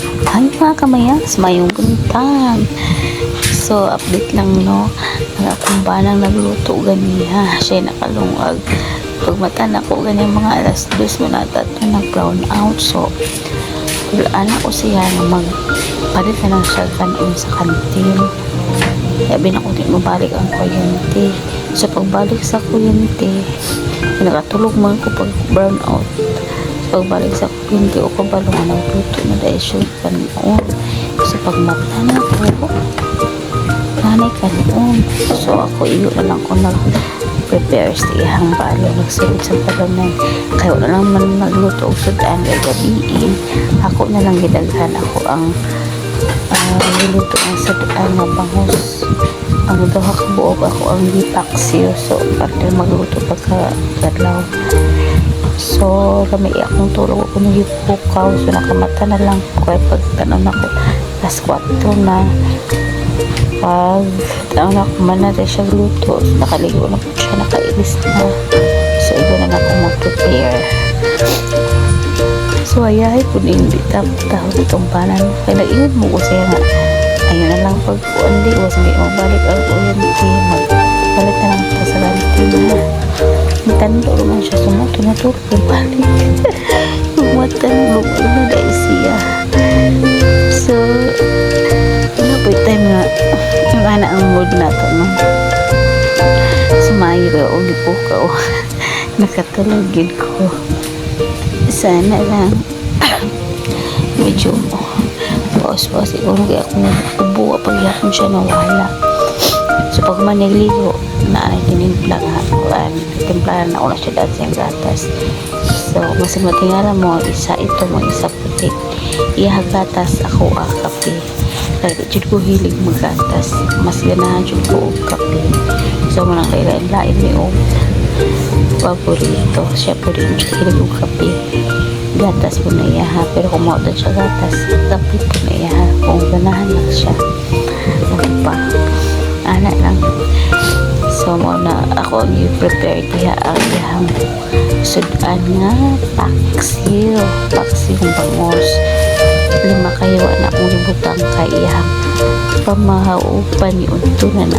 Hi mga kamayas, mayong buntag. So, update lang no. Kung banang nagluto ganiha, siya nakalungag. Pag mata na ko ganyan mga alas 2 mo na tato na brown out. So, anak ko siya na magpalit na lang siya kanon sa kantin. Sabi na ko di mabalik ang kuryente. So, pagbalik sa kuryente, nakatulog man ko pag brown out. Pagbalik sa kuryente o kabalo nga nagluto na dahil siya kanon. So, pagmata na ko, nanay kanon. So, ako iyo na lang ko prepare sa ihang balo, nagsulod sa palaman. Kaya wala lang man magluto o sudan kay gabiin. Ako na lang gidaghan ako ang niluto ng sudan na bangus. Ang dawa ka buog ako ang dipaksiyo. So, parte magluto pagka-gadlaw. So, kami akong tulog ako ng hipukaw. So, nakamata na lang ko. Kaya pagtanon ako, alas 4 na. Pag taon ako man na siya luto, so nakaligo na po siya, nakailis na. So, ito na ako mag-prepare. So, ayahay po din bitap-tahod itong panan. Kaya nag-iwan mo ko siya nga. Ayun na lang pag-uandi o sabi mabalik ang uyante. Magbalik na lang ito sa kantina. Matando naman siya, sumuto na ito. Balik. Matando na dahil siya. So, po time nga yung ana ang mood nato no sumayo ba o gipukaw nakatulogin ko sana lang medyo paus-paus siguro kaya ako nagbuwa pag yakon siya nawala. So pag manigligo na ay tinimpla nga timplahan na una siya dati yung gatas. So mas matingala mo isa ito mo isa puti iya gatas ako kape. Kaya jud ko hilig magatas, mas ganahan jud ko og kape. So mo nang lain-lain ni og paborito siya po rin hilig og kape. Gatas po na iya ha, pero kung mautan siya gatas, kape po na iya ha, kung ganahan lang siya. Ano pa, ana lang. So mo na ako ang i-prepare diha ang iyang sudan nga paksiw bangus. 5 kayo na akong libutang kaya pamahaupan ni unto na na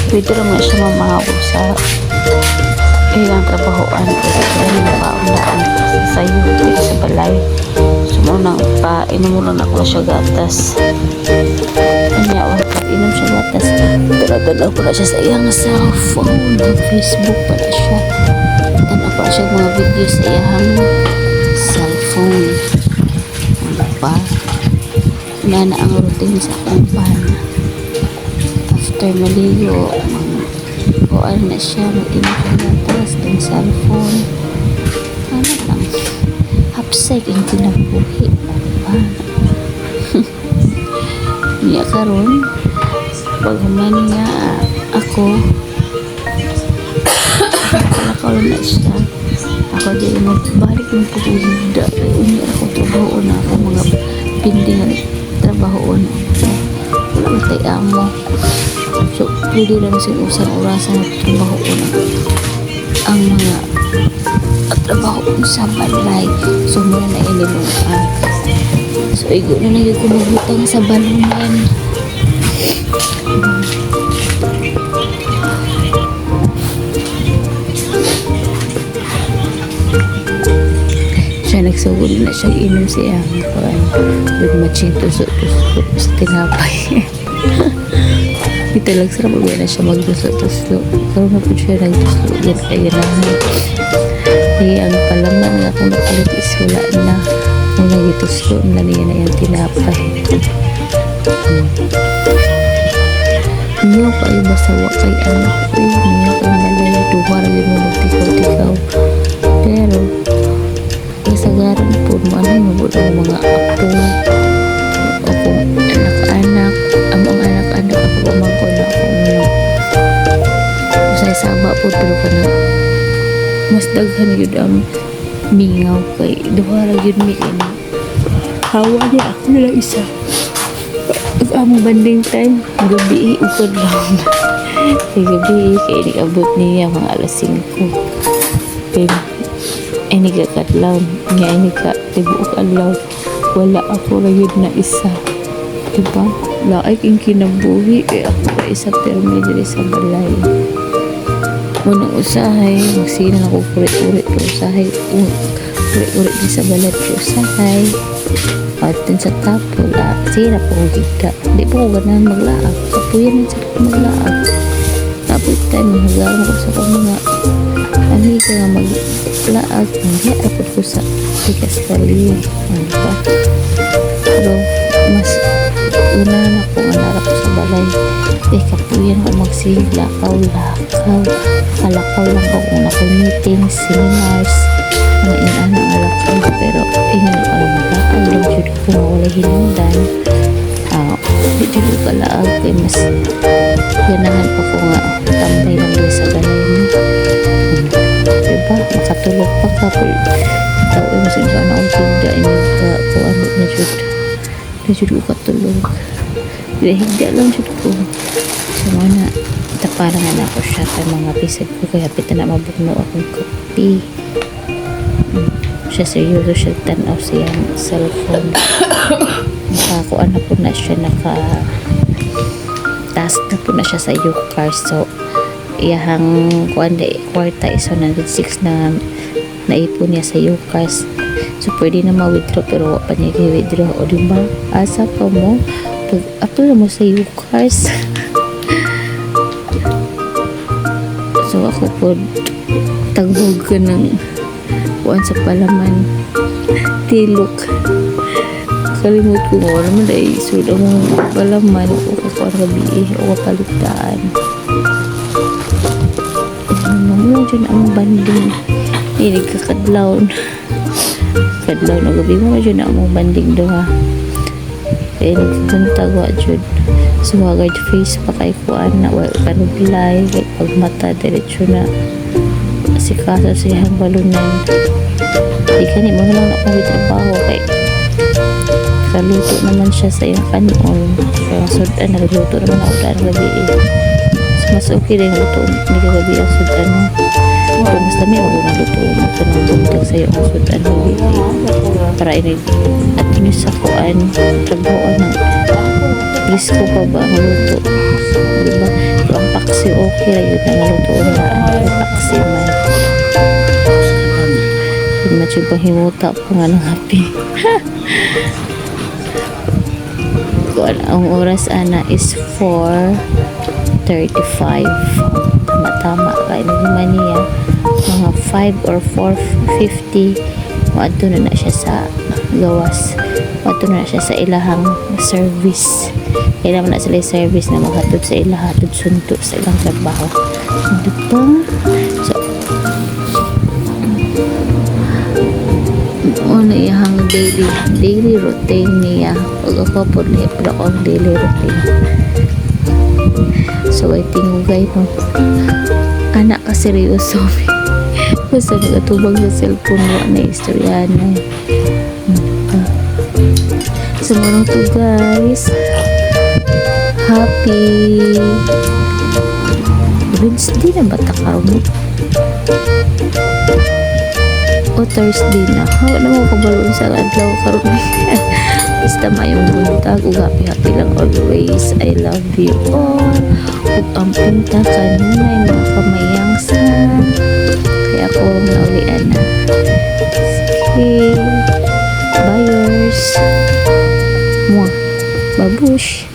pwede naman siya mamahaw sa ilang trabahoan kasi kaya napaunaan sa sayo sa balay. So munang painom mo lang ako siya gatas kanya inom siya gatas dala-dala ko na siya sa iyang cellphone Facebook pala siya tanda pa siya mga video sa iyang cellphone pa na ang routine sa kumpana after maligo kuan na siya magtinapos ng cellphone ano lang upside ang kinabuhi niya karon pag humani nga ako nakaroon na siya ako din magbalik ng pag-uwida kaya unya ako trabaho na ako mga pindingan trabaho na wala matayang mo so pwede lang sa usang orasan na trabaho na ang mga trabaho sa balay so muna na iniluan so igo na yung kumabutang sa balunan siya nagsugod na siya inom siya with machinto sa tinapay ito lang sarap na siya magduso-tuslo karoon na po siya nagtuslo yan ay ganahan kaya ang palaman nga kung nakulit is wala na kung nagituslo na niya na yung tinapay niyo kayo basawa kay anak ko niyo kayo malaya duwar yun mo magtikaw-tikaw pero kasagaran po mo ano yung mga apo o kung anak-anak among anak-anak ako umangko na ako usay saba po pero kana mas daghan yun ang mingaw kay duwara yun mi kay hawa niya ako nila isa pag among banding time gabi ukod lang kay gabi kay nag-abot niya mga alas 5 kay ini ka katlaw niya ini ka tibuok adlaw wala ako ra yun na isa. Diba? Laik yung kinabuhi kay ako ra isa permi diri sa balay. Unang usahay, magsina ako uri-uri pero usahay, uri-uri di sa balay pero usahay. At dun sa tapo, sira po ko giga. Di po ko ganahan maglaag. Kapuyan sa maglaag. Tapos time, naglaag ko sa mga amiga nga maglaag. Hindi ako ko sa tikas tali. Diba? Pero mas unahan ako nga nara ko sa balay. Kapuyan ko magsilakaw, kalakaw lang ako kung ako meetings, seminars, mga inana nga lakaw. Pero ingan ko lang maglakaw lang dyan ko nga wala hinundan. Di dyan ko kalaag kay mas ganahan pa ko nga tambay lang din sa balay mo. Diba? Makatulog pa ka po. Tao mo sa na ang tigda ka kung ano na dyan. Na dyan ko katulog. Higda lang dyan ko. So mga taparan nga na ako siya kay mga pisag ko kaya pita na mabugno akong kopi. Siya seryoso siya tanaw siyang cellphone. Nakakuan na po na siya task na po na siya sa UCAR. So iyahang kuan de kwarta is 106 na naipon niya sa UCAR. So pwede na ma-withdraw pero wala pa niya i-withdraw. O diba? Asa pa mo pag-upload mo sa UCAR. So ako po tagbog ko ng kuan sa palaman tilok. Kalimut ko mo naman ay suda mo palaman o kukuan gabi o kapalitaan. Ano mo dyan ang banding nagkakadlaw na gabi mo dyan ang banding doha. Kaya nagkuntag wa dyan sumagad face pa kay kuan na wala kanuglay kay pagmata diretsyo na si kaso siyang balunan. Di kani mo lang akong trabaho kay kaluto naman siya sa iyang kanon. Kaya sudan nagluto naman ako dahil gabi so mas okay rin luto hindi ka gabi ang sudan mo. Pero mas dami ako naluto ito ng buntag sa iyong sudan gabi para inig at yun sa kuan trabaho ng Isko pa ba ang luto? Diba? So, ang paksi okay ra yun ang luto na ang paksi man. Yung matyo pang himuta pa nga ng happy. Ang oras ana is 4:35. Tama-tama kaya naman niya. Mga 5 or 4:50 maadto na siya sa gawas. Maadto na siya sa ilahang service. Kailangan na sila service na maghatod sa ilang hatod sunto sa ilang trabaho. Diba? So, ano yung daily routine niya. Pag ako po, pero ako ang daily routine. So, I think guys, no? Anak ka seryoso. Basta nagatubang sa cellphone mo na istorya na. So, marang to guys. Happy Wednesday na ba karon? O Thursday na. Hawa na mo kabalon sa adlaw karon. Basta mayong buntag ug happy lang always. I love you all. Ug ang punta kanunay mga kamayangsan. Kaya ako naulian na. Sige. Buyers. Babush.